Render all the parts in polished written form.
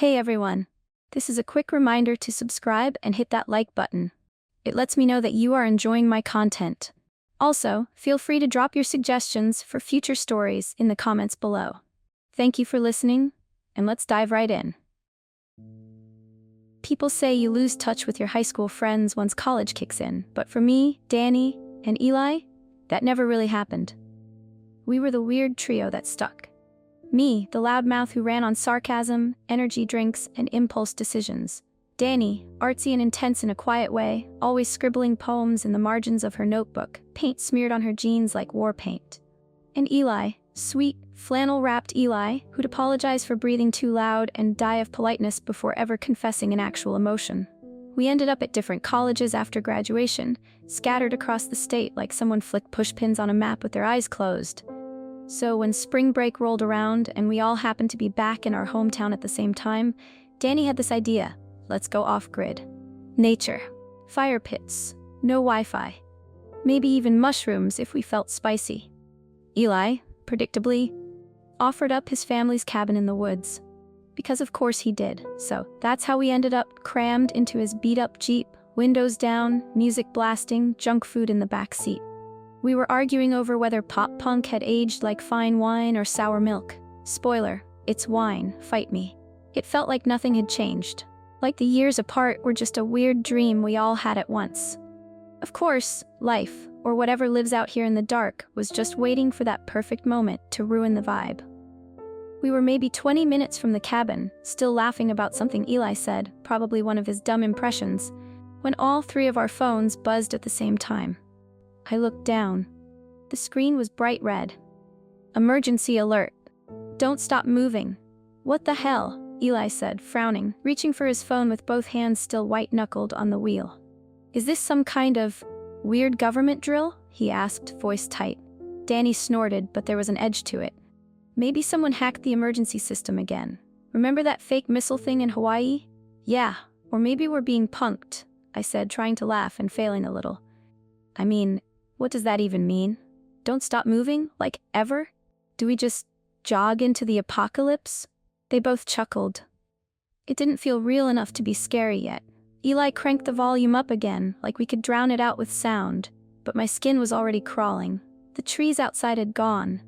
Hey everyone! This is a quick reminder to subscribe and hit that like button. It lets me know that you are enjoying my content. Also, feel free to drop your suggestions for future stories in the comments below. Thank you for listening, and let's dive right in. People say you lose touch with your high school friends once college kicks in, but for me, Danny, and Eli, that never really happened. We were the weird trio that stuck. Me, the loudmouth who ran on sarcasm, energy drinks, and impulse decisions. Danny, artsy and intense in a quiet way, always scribbling poems in the margins of her notebook, paint smeared on her jeans like war paint. And Eli, sweet, flannel-wrapped Eli, who'd apologize for breathing too loud and die of politeness before ever confessing an actual emotion. We ended up at different colleges after graduation, scattered across the state like someone flicked pushpins on a map with their eyes closed. So when spring break rolled around and we all happened to be back in our hometown at the same time, Danny had this idea: let's go off-grid. Nature, fire pits, no Wi-Fi, maybe even mushrooms if we felt spicy. Eli, predictably, offered up his family's cabin in the woods. Because of course he did, so that's how we ended up crammed into his beat-up Jeep, windows down, music blasting, junk food in the back seat. We were arguing over whether pop-punk had aged like fine wine or sour milk. Spoiler, it's wine, fight me. It felt like nothing had changed. Like the years apart were just a weird dream we all had at once. Of course, life, or whatever lives out here in the dark, was just waiting for that perfect moment to ruin the vibe. We were maybe 20 minutes from the cabin, still laughing about something Eli said, probably one of his dumb impressions, when all three of our phones buzzed at the same time. I looked down. The screen was bright red. Emergency alert. Don't stop moving. What the hell? Eli said, frowning, reaching for his phone with both hands still white-knuckled on the wheel. Is this some kind of weird government drill? He asked, voice tight. Danny snorted, but there was an edge to it. Maybe someone hacked the emergency system again. Remember that fake missile thing in Hawaii? Yeah, or maybe we're being punked, I said, trying to laugh and failing a little. I mean, what does that even mean? Don't stop moving? Like, ever? Do we just jog into the apocalypse? They both chuckled. It didn't feel real enough to be scary yet. Eli cranked the volume up again, like we could drown it out with sound, but my skin was already crawling. The trees outside had gone.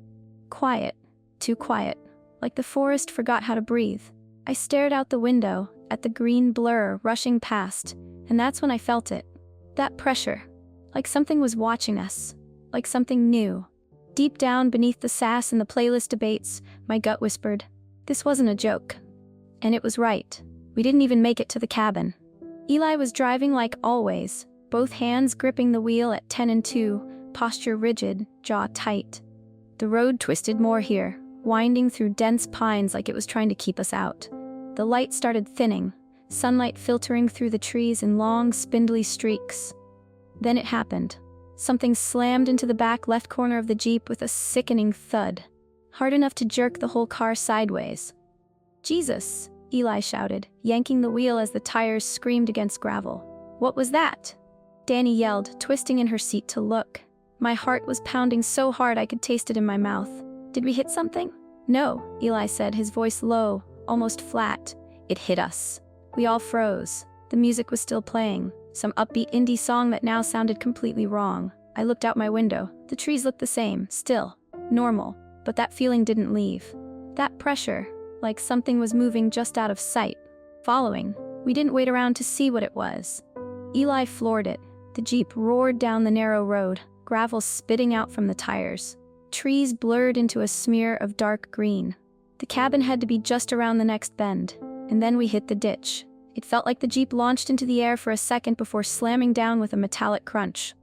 Quiet. Too quiet. Like the forest forgot how to breathe. I stared out the window, at the green blur rushing past, and that's when I felt it. That pressure. Like something was watching us. Like something new. Deep down beneath the sass and the playlist debates, my gut whispered, this wasn't a joke. And it was right. We didn't even make it to the cabin. Eli was driving like always, both hands gripping the wheel at 10 and 2, posture rigid, jaw tight. The road twisted more here, winding through dense pines like it was trying to keep us out. The light started thinning, sunlight filtering through the trees in long, spindly streaks. Then it happened. Something slammed into the back left corner of the Jeep with a sickening thud, hard enough to jerk the whole car sideways. Jesus, Eli shouted, yanking the wheel as the tires screamed against gravel. What was that? Danny yelled, twisting in her seat to look. My heart was pounding so hard I could taste it in my mouth. Did we hit something? No, Eli said, his voice low, almost flat. It hit us. We all froze. The music was still playing. Some upbeat indie song that now sounded completely wrong. I looked out my window. The trees looked the same, still, normal, but that feeling didn't leave. That pressure, like something was moving just out of sight. Following. We didn't wait around to see what it was. Eli floored it. The Jeep roared down the narrow road, gravel spitting out from the tires. Trees blurred into a smear of dark green. The cabin had to be just around the next bend, and then we hit the ditch. It felt like the Jeep launched into the air for a second before slamming down with a metallic crunch.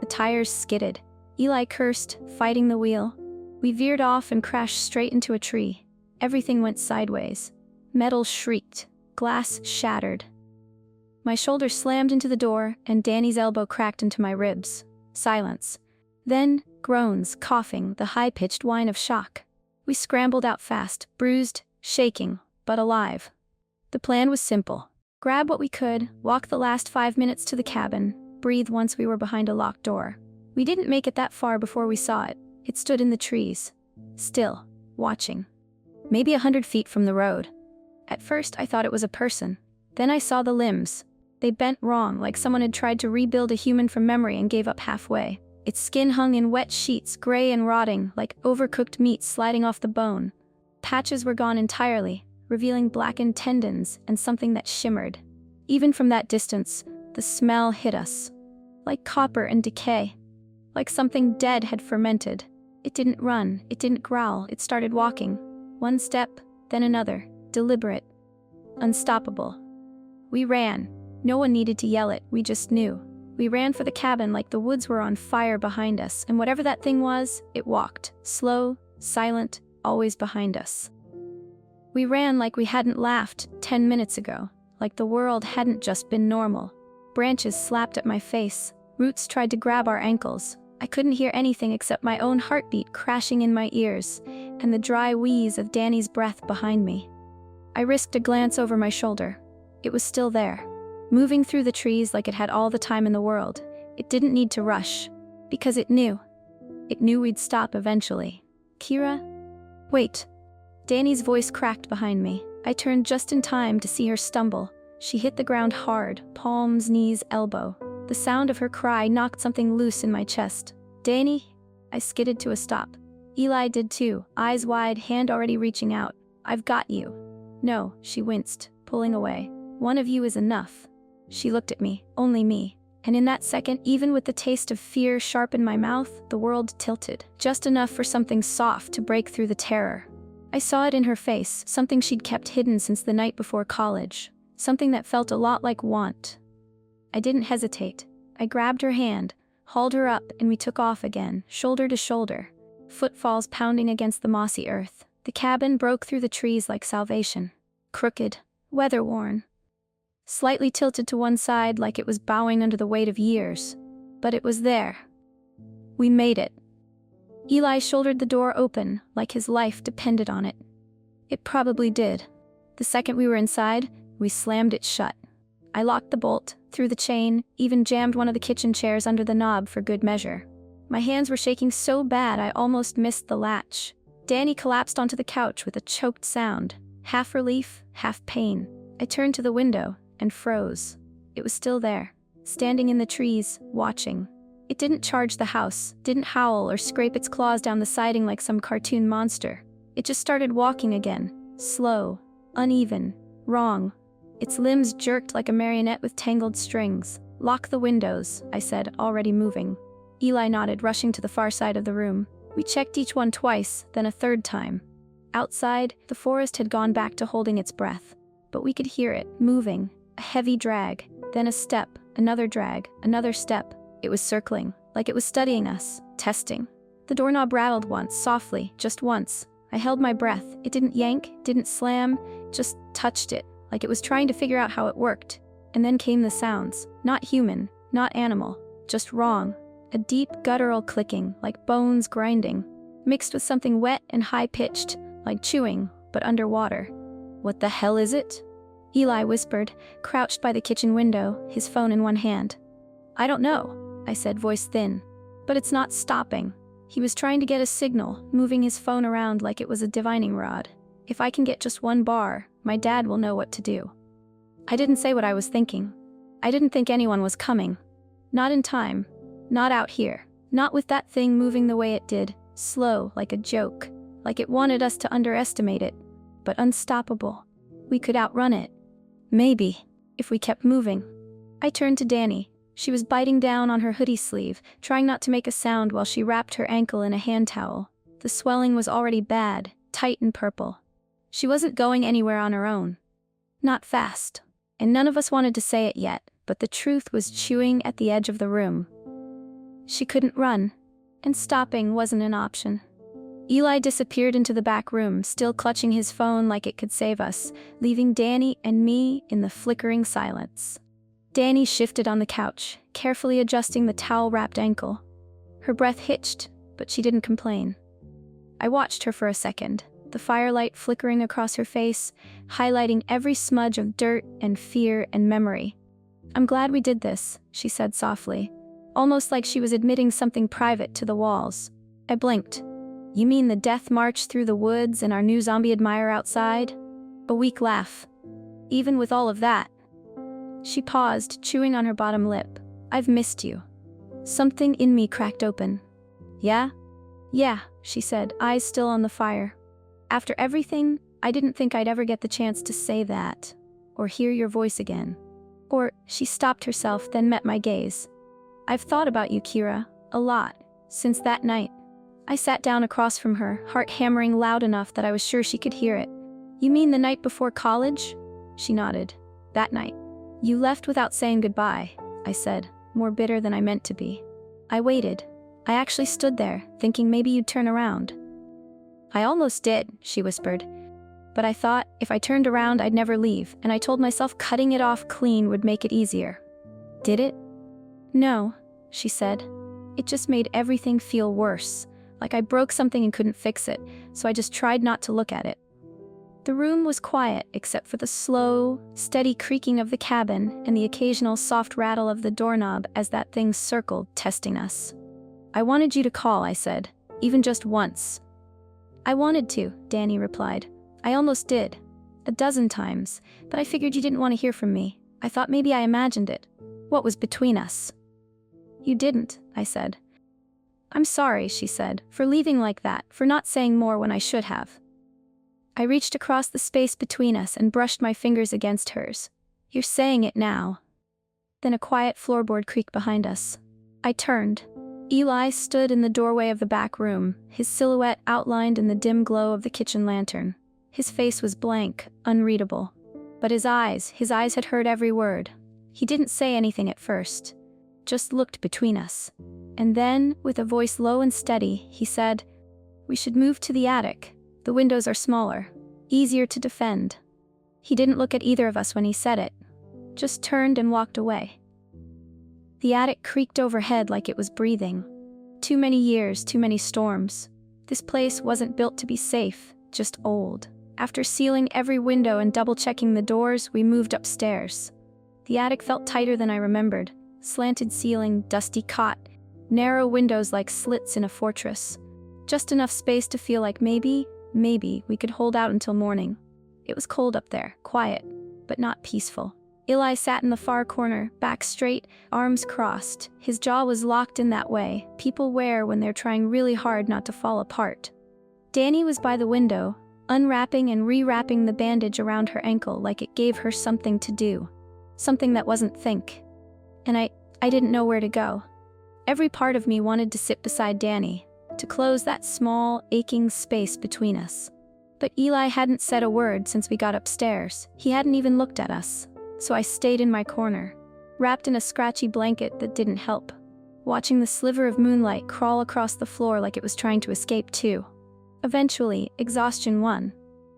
The tires skidded. Eli cursed, fighting the wheel. We veered off and crashed straight into a tree. Everything went sideways. Metal shrieked. Glass shattered. My shoulder slammed into the door, and Danny's elbow cracked into my ribs. Silence. Then, groans, coughing, the high-pitched whine of shock. We scrambled out fast, bruised, shaking, but alive. The plan was simple. Grab what we could, walk the last 5 minutes to the cabin, breathe once we were behind a locked door. We didn't make it that far before we saw it. It stood in the trees. Still, watching. Maybe 100 feet from the road. At first, I thought it was a person. Then I saw the limbs. They bent wrong, like someone had tried to rebuild a human from memory and gave up halfway. Its skin hung in wet sheets, gray and rotting, like overcooked meat sliding off the bone. Patches were gone entirely, revealing blackened tendons and something that shimmered. Even from that distance, the smell hit us. Like copper and decay. Like something dead had fermented. It didn't run, it didn't growl, it started walking. One step, then another, deliberate. Unstoppable. We ran. No one needed to yell it, we just knew. We ran for the cabin like the woods were on fire behind us, and whatever that thing was, it walked. Slow, silent, always behind us. We ran like we hadn't laughed 10 minutes ago, like the world hadn't just been normal. Branches slapped at my face, roots tried to grab our ankles. I couldn't hear anything except my own heartbeat crashing in my ears, and the dry wheeze of Danny's breath behind me. I risked a glance over my shoulder. It was still there, moving through the trees like it had all the time in the world. It didn't need to rush, because it knew. It knew we'd stop eventually. Kira? Wait. Danny's voice cracked behind me. I turned just in time to see her stumble. She hit the ground hard, palms, knees, elbow. The sound of her cry knocked something loose in my chest. Danny? I skidded to a stop. Eli did too, eyes wide, hand already reaching out. I've got you. No, she winced, pulling away. One of you is enough. She looked at me, only me. And in that second, even with the taste of fear sharp in my mouth, the world tilted. Just enough for something soft to break through the terror. I saw it in her face, something she'd kept hidden since the night before college. Something that felt a lot like want. I didn't hesitate. I grabbed her hand, hauled her up, and we took off again, shoulder to shoulder. Footfalls pounding against the mossy earth. The cabin broke through the trees like salvation. Crooked, weather-worn. Slightly tilted to one side like it was bowing under the weight of years. But it was there. We made it. Eli shouldered the door open, like his life depended on it. It probably did. The second we were inside, we slammed it shut. I locked the bolt, threw the chain, even jammed one of the kitchen chairs under the knob for good measure. My hands were shaking so bad I almost missed the latch. Danny collapsed onto the couch with a choked sound, half relief, half pain. I turned to the window and froze. It was still there, standing in the trees, watching. It didn't charge the house, didn't howl or scrape its claws down the siding like some cartoon monster. It just started walking again, slow, uneven, wrong. Its limbs jerked like a marionette with tangled strings. Lock the windows, I said, already moving. Eli nodded, rushing to the far side of the room. We checked each one twice, then a third time. Outside, the forest had gone back to holding its breath. But we could hear it, moving, a heavy drag, then a step, another drag, another step. It was circling, like it was studying us, testing. The doorknob rattled once, softly, just once. I held my breath. It didn't yank, didn't slam, just touched it, like it was trying to figure out how it worked. And then came the sounds. Not human, not animal, just wrong. A deep, guttural clicking, like bones grinding, mixed with something wet and high-pitched, like chewing, but underwater. What the hell is it? Eli whispered, crouched by the kitchen window, his phone in one hand. I don't know, I said, voice thin. But it's not stopping. He was trying to get a signal, moving his phone around like it was a divining rod. If I can get just one bar, my dad will know what to do. I didn't say what I was thinking. I didn't think anyone was coming. Not in time. Not out here. Not with that thing moving the way it did, slow, like a joke. Like it wanted us to underestimate it. But unstoppable. We could outrun it. Maybe, if we kept moving. I turned to Danny. She was biting down on her hoodie sleeve, trying not to make a sound while she wrapped her ankle in a hand towel. The swelling was already bad, tight and purple. She wasn't going anywhere on her own. Not fast. And none of us wanted to say it yet, but the truth was chewing at the edge of the room. She couldn't run, and stopping wasn't an option. Eli disappeared into the back room, still clutching his phone like it could save us, leaving Danny and me in the flickering silence. Danny shifted on the couch, carefully adjusting the towel-wrapped ankle. Her breath hitched, but she didn't complain. I watched her for a second, the firelight flickering across her face, highlighting every smudge of dirt and fear and memory. I'm glad we did this, she said softly, almost like she was admitting something private to the walls. I blinked. You mean the death march through the woods and our new zombie admirer outside? A weak laugh. Even with all of that. She paused, chewing on her bottom lip. I've missed you. Something in me cracked open. Yeah? Yeah, she said, eyes still on the fire. After everything, I didn't think I'd ever get the chance to say that. Or hear your voice again. Or, she stopped herself, then met my gaze. I've thought about you, Kira, a lot, since that night. I sat down across from her, heart hammering loud enough that I was sure she could hear it. You mean the night before college? She nodded. That night. You left without saying goodbye, I said, more bitter than I meant to be. I waited. I actually stood there, thinking maybe you'd turn around. I almost did, she whispered. But I thought, if I turned around, I'd never leave, and I told myself cutting it off clean would make it easier. Did it? No, she said. It just made everything feel worse, like I broke something and couldn't fix it, so I just tried not to look at it. The room was quiet, except for the slow, steady creaking of the cabin and the occasional soft rattle of the doorknob as that thing circled, testing us. I wanted you to call, I said, even just once. I wanted to, Danny replied. I almost did. 12 times, but I figured you didn't want to hear from me. I thought maybe I imagined it. What was between us? You didn't, I said. I'm sorry, she said, for leaving like that, for not saying more when I should have. I reached across the space between us and brushed my fingers against hers. You're saying it now. Then a quiet floorboard creaked behind us. I turned. Eli stood in the doorway of the back room, his silhouette outlined in the dim glow of the kitchen lantern. His face was blank, unreadable. But his eyes had heard every word. He didn't say anything at first, just looked between us. And then, with a voice low and steady, he said, We should move to the attic. The windows are smaller, easier to defend. He didn't look at either of us when he said it, just turned and walked away. The attic creaked overhead like it was breathing. Too many years, too many storms. This place wasn't built to be safe, just old. After sealing every window and double-checking the doors, we moved upstairs. The attic felt tighter than I remembered. Slanted ceiling, dusty cot, narrow windows like slits in a fortress. Just enough space to feel like maybe we could hold out until morning. It was cold up there, quiet, but not peaceful. Eli sat in the far corner, back straight, arms crossed. His jaw was locked in that way people wear when they're trying really hard not to fall apart. Danny was by the window, unwrapping and rewrapping the bandage around her ankle like it gave her something to do. Something that wasn't think. And I didn't know where to go. Every part of me wanted to sit beside Danny, to close that small, aching space between us. But Eli hadn't said a word since we got upstairs. He hadn't even looked at us. So I stayed in my corner, wrapped in a scratchy blanket that didn't help, watching the sliver of moonlight crawl across the floor like it was trying to escape too. Eventually, exhaustion won.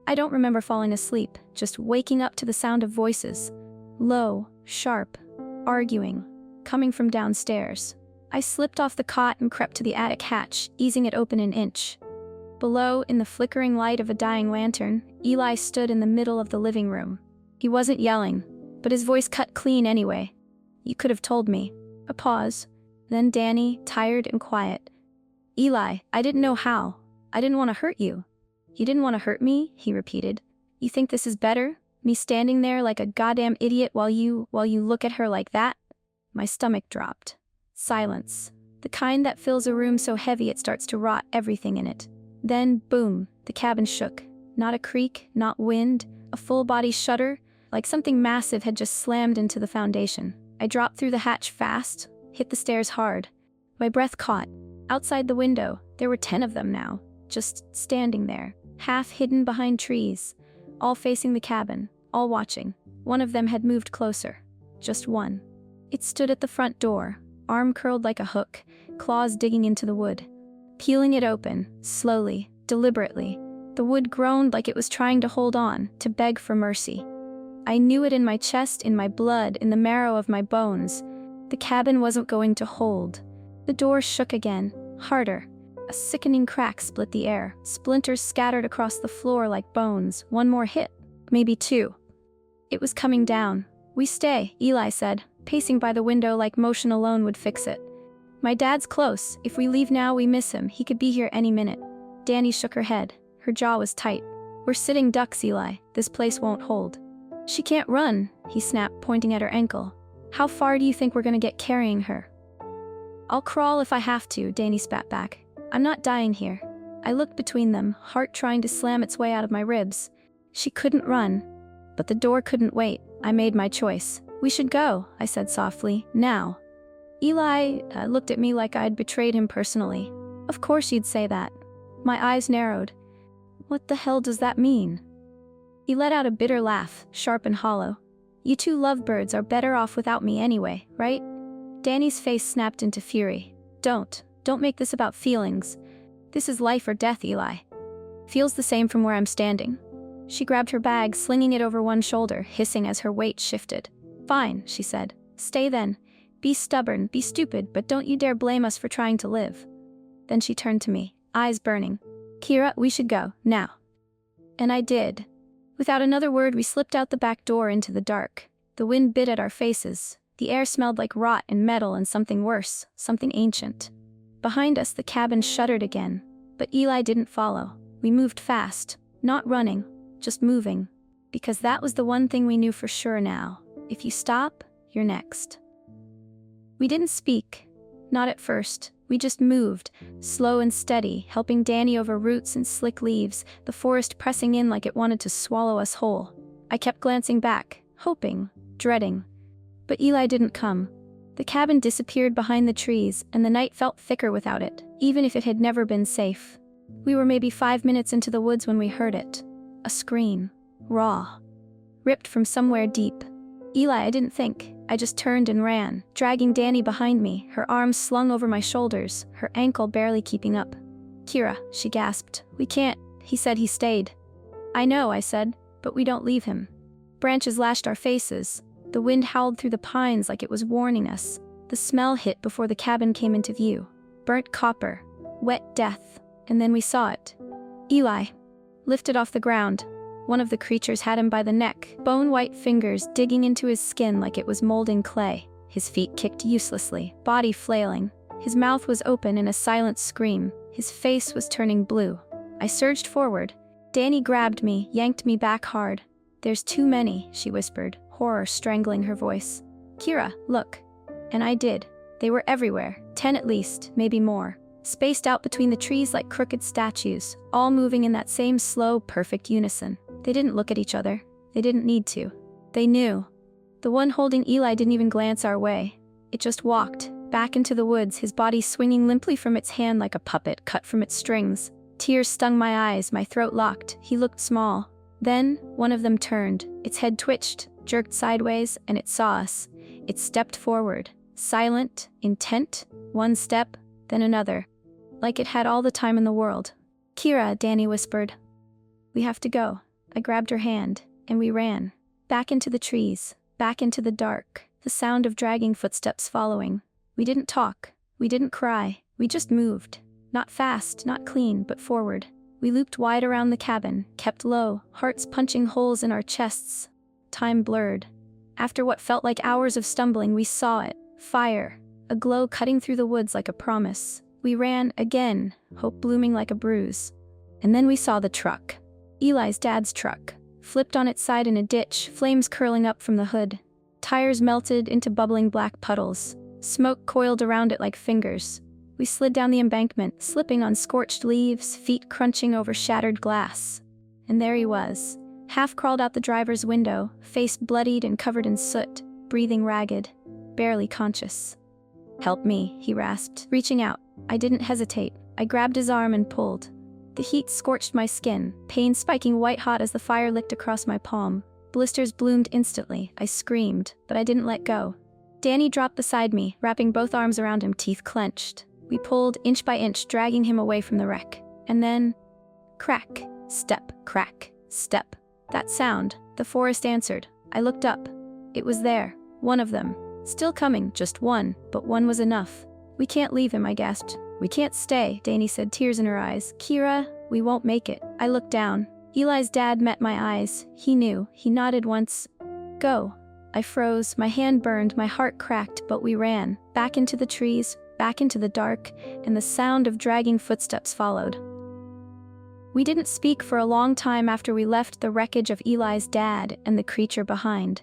I don't remember falling asleep, just waking up to the sound of voices. Low, sharp, arguing, coming from downstairs. I slipped off the cot and crept to the attic hatch, easing it open an inch. Below, in the flickering light of a dying lantern, Eli stood in the middle of the living room. He wasn't yelling, but his voice cut clean anyway. You could have told me. A pause. Then Danny, tired and quiet. Eli, I didn't know how. I didn't want to hurt you. You didn't want to hurt me, he repeated. You think this is better? Me standing there like a goddamn idiot while you look at her like that? My stomach dropped. Silence. The kind that fills a room so heavy it starts to rot everything in it. Then, boom, the cabin shook. Not a creak, not wind, a full-body shudder, like something massive had just slammed into the foundation. I dropped through the hatch fast, hit the stairs hard. My breath caught. Outside the window, there were 10 of them now, just standing there, half hidden behind trees, all facing the cabin, all watching. One of them had moved closer. Just one. It stood at the front door, arm curled like a hook, claws digging into the wood. Peeling it open, slowly, deliberately, the wood groaned like it was trying to hold on, to beg for mercy. I knew it in my chest, in my blood, in the marrow of my bones. The cabin wasn't going to hold. The door shook again, harder. A sickening crack split the air. Splinters scattered across the floor like bones. One more hit, maybe 2. It was coming down. We stay, Eli said, pacing by the window like motion alone would fix it. My dad's close. If we leave now, we miss him. He could be here any minute. Danny shook her head. Her jaw was tight. We're sitting ducks, Eli. This place won't hold. She can't run, he snapped, pointing at her ankle. How far do you think we're gonna get carrying her? I'll crawl if I have to, Danny spat back. I'm not dying here. I looked between them, heart trying to slam its way out of my ribs. She couldn't run. But the door couldn't wait. I made my choice. We should go, I said softly. Now. Eli looked at me like I'd betrayed him personally. Of course you'd say that. My eyes narrowed. What the hell does that mean? He let out a bitter laugh, sharp and hollow. You two lovebirds are better off without me anyway, right? Danny's face snapped into fury. Don't make this about feelings. This is life or death, Eli. Feels the same from where I'm standing. She grabbed her bag, slinging it over one shoulder, hissing as her weight shifted. Fine, she said. Stay then. Be stubborn, be stupid, but don't you dare blame us for trying to live. Then she turned to me, eyes burning. Kira, we should go, now. And I did. Without another word, we slipped out the back door into the dark. The wind bit at our faces. The air smelled like rot and metal and something worse, something ancient. Behind us, the cabin shuddered again. But Eli didn't follow. We moved fast, not running, just moving. Because that was the one thing we knew for sure now. If you stop, you're next. We didn't speak. Not at first. We just moved, slow and steady, helping Danny over roots and slick leaves, the forest pressing in like it wanted to swallow us whole. I kept glancing back, hoping, dreading. But Eli didn't come. The cabin disappeared behind the trees, and the night felt thicker without it, even if it had never been safe. We were maybe 5 minutes into the woods when we heard it. A scream. Raw. Ripped from somewhere deep. Eli, I didn't think. I just turned and ran, dragging Danny behind me, her arms slung over my shoulders, her ankle barely keeping up. Kira, she gasped. We can't. He said he stayed. I know, I said, but we don't leave him. Branches lashed our faces. The wind howled through the pines like it was warning us. The smell hit before the cabin came into view. Burnt copper. Wet death. And then we saw it. Eli. Lifted off the ground. One of the creatures had him by the neck, bone-white fingers digging into his skin like it was molding clay. His feet kicked uselessly, body flailing. His mouth was open in a silent scream. His face was turning blue. I surged forward. Danny grabbed me, yanked me back hard. There's too many, she whispered, horror strangling her voice. Kira, look. And I did. They were everywhere, 10 at least, maybe more. Spaced out between the trees like crooked statues, all moving in that same slow, perfect unison. They didn't look at each other. They didn't need to. They knew. The one holding Eli didn't even glance our way. It just walked, back into the woods, his body swinging limply from its hand like a puppet cut from its strings. Tears stung my eyes, my throat locked. He looked small. Then, one of them turned. Its head twitched, jerked sideways, and it saw us. It stepped forward, silent, intent, one step, then another. Like it had all the time in the world. Kira, Danny whispered. We have to go. I grabbed her hand, and we ran. Back into the trees, back into the dark, the sound of dragging footsteps following. We didn't talk. We didn't cry. We just moved. Not fast, not clean, but forward. We looped wide around the cabin, kept low, hearts punching holes in our chests. Time blurred. After what felt like hours of stumbling, we saw it. Fire. A glow cutting through the woods like a promise. We ran again, hope blooming like a bruise. And then we saw the truck. Eli's dad's truck. Flipped on its side in a ditch, flames curling up from the hood. Tires melted into bubbling black puddles. Smoke coiled around it like fingers. We slid down the embankment, slipping on scorched leaves, feet crunching over shattered glass. And there he was, half crawled out the driver's window, face bloodied and covered in soot, breathing ragged, barely conscious. Help me, he rasped, reaching out. I didn't hesitate. I grabbed his arm and pulled. The heat scorched my skin, pain spiking white-hot as the fire licked across my palm. Blisters bloomed instantly. I screamed, but I didn't let go. Danny dropped beside me, wrapping both arms around him, teeth clenched. We pulled, inch by inch, dragging him away from the wreck. And then... crack, step, crack, step. That sound, the forest answered. I looked up. It was there, one of them. Still coming, just one, but one was enough. We can't leave him, I gasped. We can't stay, Danny said, tears in her eyes. Kira, we won't make it. I looked down. Eli's dad met my eyes. He knew. He nodded once. Go. I froze, my hand burned, my heart cracked, but we ran. Back into the trees, back into the dark, and the sound of dragging footsteps followed. We didn't speak for a long time after we left the wreckage of Eli's dad and the creature behind.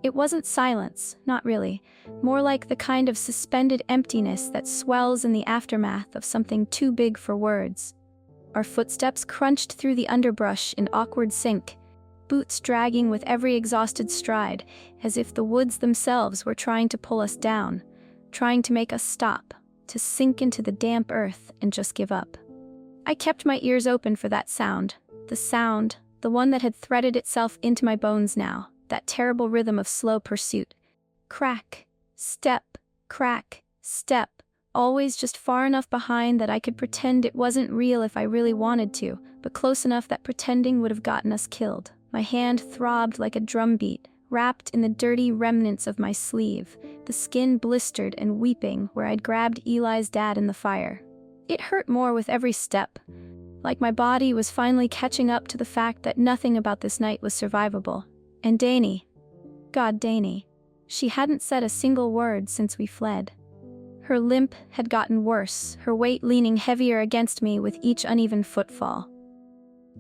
It wasn't silence, not really, more like the kind of suspended emptiness that swells in the aftermath of something too big for words. Our footsteps crunched through the underbrush in awkward sync, boots dragging with every exhausted stride, as if the woods themselves were trying to pull us down, trying to make us stop, to sink into the damp earth and just give up. I kept my ears open for that sound, the one that had threaded itself into my bones now, that terrible rhythm of slow pursuit. Crack, step, always just far enough behind that I could pretend it wasn't real if I really wanted to, but close enough that pretending would have gotten us killed. My hand throbbed like a drumbeat, wrapped in the dirty remnants of my sleeve, the skin blistered and weeping where I'd grabbed Eli's dad in the fire. It hurt more with every step, like my body was finally catching up to the fact that nothing about this night was survivable. And Dani, God, Dani, she hadn't said a single word since we fled. Her limp had gotten worse, her weight leaning heavier against me with each uneven footfall.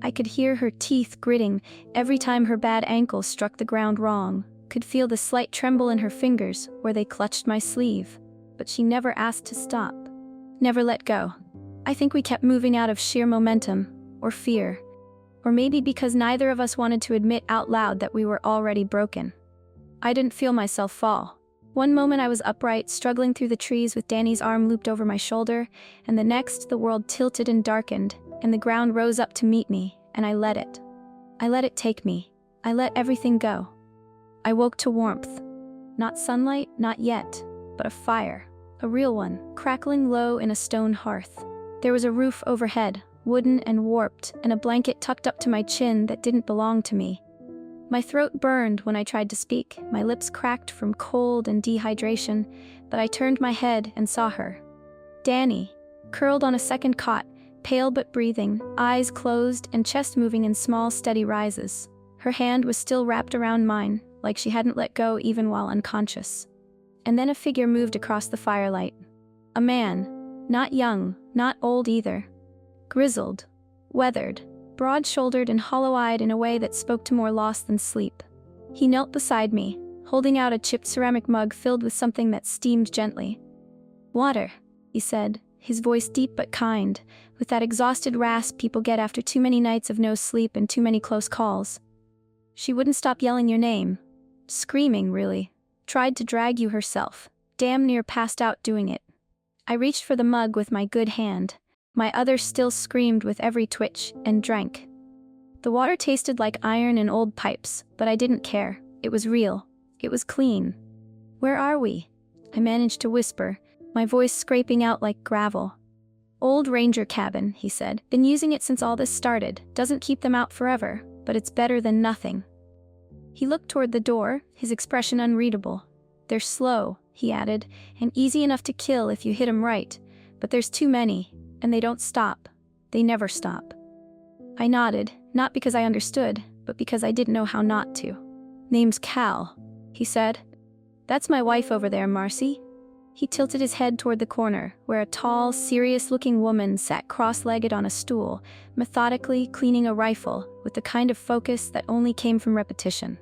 I could hear her teeth gritting every time her bad ankle struck the ground wrong, could feel the slight tremble in her fingers where they clutched my sleeve, but she never asked to stop, never let go. I think we kept moving out of sheer momentum, or fear, or maybe because neither of us wanted to admit out loud that we were already broken. I didn't feel myself fall. One moment I was upright, struggling through the trees with Dani's arm looped over my shoulder, and the next the world tilted and darkened, and the ground rose up to meet me, and I let it. I let it take me. I let everything go. I woke to warmth. Not sunlight, not yet, but a fire. A real one, crackling low in a stone hearth. There was a roof overhead, wooden and warped, and a blanket tucked up to my chin that didn't belong to me. My throat burned when I tried to speak, my lips cracked from cold and dehydration, but I turned my head and saw her. Dani, curled on a second cot, pale but breathing, eyes closed and chest moving in small, steady rises. Her hand was still wrapped around mine, like she hadn't let go even while unconscious. And then a figure moved across the firelight. A man, not young, not old either. Grizzled, weathered, broad-shouldered and hollow-eyed in a way that spoke to more loss than sleep. He knelt beside me, holding out a chipped ceramic mug filled with something that steamed gently. "Water," he said, his voice deep but kind, with that exhausted rasp people get after too many nights of no sleep and too many close calls. She wouldn't stop yelling your name. Screaming, really. Tried to drag you herself. Damn near passed out doing it. I reached for the mug with my good hand. My other still screamed with every twitch, and drank. The water tasted like iron in old pipes, but I didn't care. It was real. It was clean. "Where are we?" I managed to whisper, my voice scraping out like gravel. "Old ranger cabin," he said. "Been using it since all this started. Doesn't keep them out forever, but it's better than nothing." He looked toward the door, his expression unreadable. "They're slow," he added, "and easy enough to kill if you hit 'em right, but there's too many, and they don't stop. They never stop." I nodded, not because I understood, but because I didn't know how not to. "Name's Cal," he said. "That's my wife over there, Marcy." He tilted his head toward the corner, where a tall, serious-looking woman sat cross-legged on a stool, methodically cleaning a rifle with the kind of focus that only came from repetition.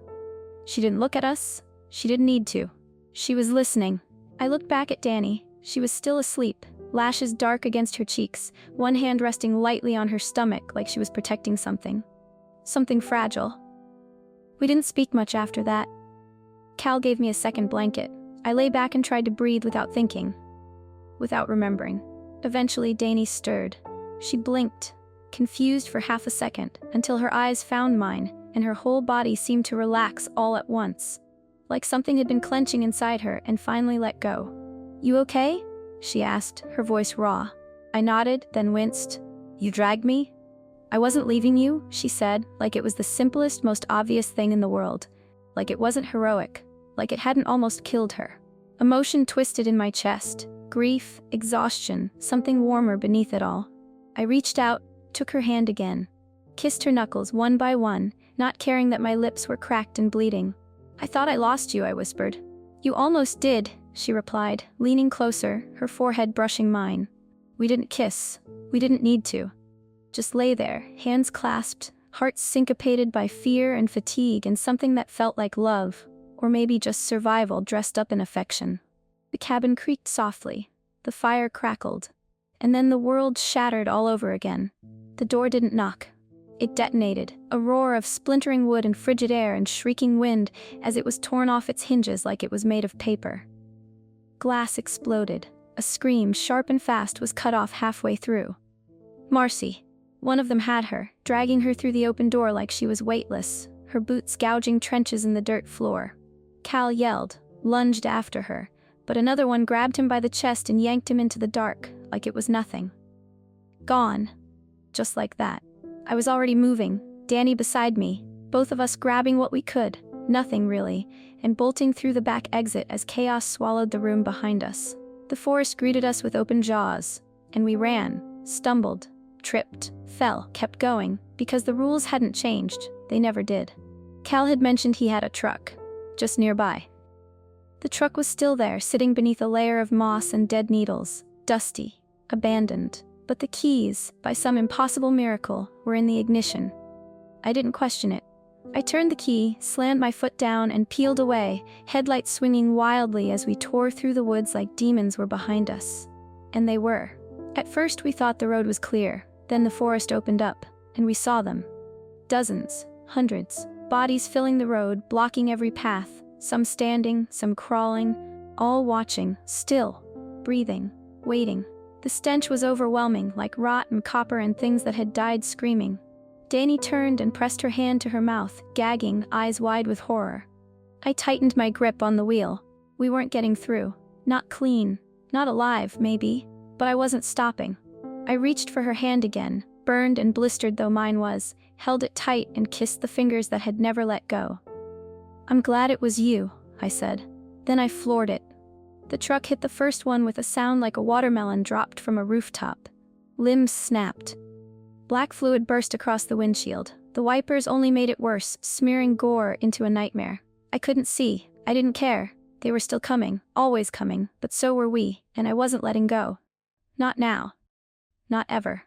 She didn't look at us. She didn't need to. She was listening. I looked back at Dani. She was still asleep, lashes dark against her cheeks, one hand resting lightly on her stomach like she was protecting something. Something fragile. We didn't speak much after that. Cal gave me a second blanket. I lay back and tried to breathe without thinking, without remembering. Eventually, Dani stirred. She blinked, confused for half a second, until her eyes found mine, and her whole body seemed to relax all at once, like something had been clenching inside her and finally let go. "You okay?" she asked, her voice raw. I nodded, then winced. "You dragged me?" "I wasn't leaving you," she said, like it was the simplest, most obvious thing in the world. Like it wasn't heroic. Like it hadn't almost killed her. Emotion twisted in my chest. Grief, exhaustion, something warmer beneath it all. I reached out, took her hand again. Kissed her knuckles one by one, not caring that my lips were cracked and bleeding. "I thought I lost you," I whispered. "You almost did," she replied, leaning closer, her forehead brushing mine. "We didn't kiss. We didn't need to." just lay there, hands clasped, heart syncopated by fear and fatigue and something that felt like love, or maybe just survival dressed up in affection. The cabin creaked softly, the fire crackled, and then the world shattered all over again. The door didn't knock. It detonated, a roar of splintering wood and frigid air and shrieking wind as it was torn off its hinges like it was made of paper. Glass exploded. A scream, sharp and fast, was cut off halfway through. Marcy. One of them had her, dragging her through the open door like she was weightless, her boots gouging trenches in the dirt floor. Cal yelled, lunged after her, but another one grabbed him by the chest and yanked him into the dark, like it was nothing. Gone. Just like that. I was already moving, Danny beside me, both of us grabbing what we could, nothing really, and bolting through the back exit as chaos swallowed the room behind us. The forest greeted us with open jaws, and we ran, stumbled, tripped, fell, kept going, because the rules hadn't changed. They never did. Cal had mentioned he had a truck, just nearby. The truck was still there, sitting beneath a layer of moss and dead needles, dusty, abandoned. But the keys, by some impossible miracle, were in the ignition. I didn't question it. I turned the key, slammed my foot down, and peeled away, headlights swinging wildly as we tore through the woods like demons were behind us. And they were. At first we thought the road was clear, then the forest opened up, and we saw them. Dozens, hundreds, bodies filling the road, blocking every path, some standing, some crawling, all watching, still, breathing, waiting. The stench was overwhelming, like rot and copper and things that had died screaming. Danny turned and pressed her hand to her mouth, gagging, eyes wide with horror. I tightened my grip on the wheel. We weren't getting through. Not clean. Not alive, maybe. But I wasn't stopping. I reached for her hand again, burned and blistered though mine was, held it tight and kissed the fingers that had never let go. "I'm glad it was you," I said. Then I floored it. The truck hit the first one with a sound like a watermelon dropped from a rooftop. Limbs snapped. Black fluid burst across the windshield. The wipers only made it worse, smearing gore into a nightmare. I couldn't see. I didn't care. They were still coming, always coming, but so were we, and I wasn't letting go. Not now. Not ever.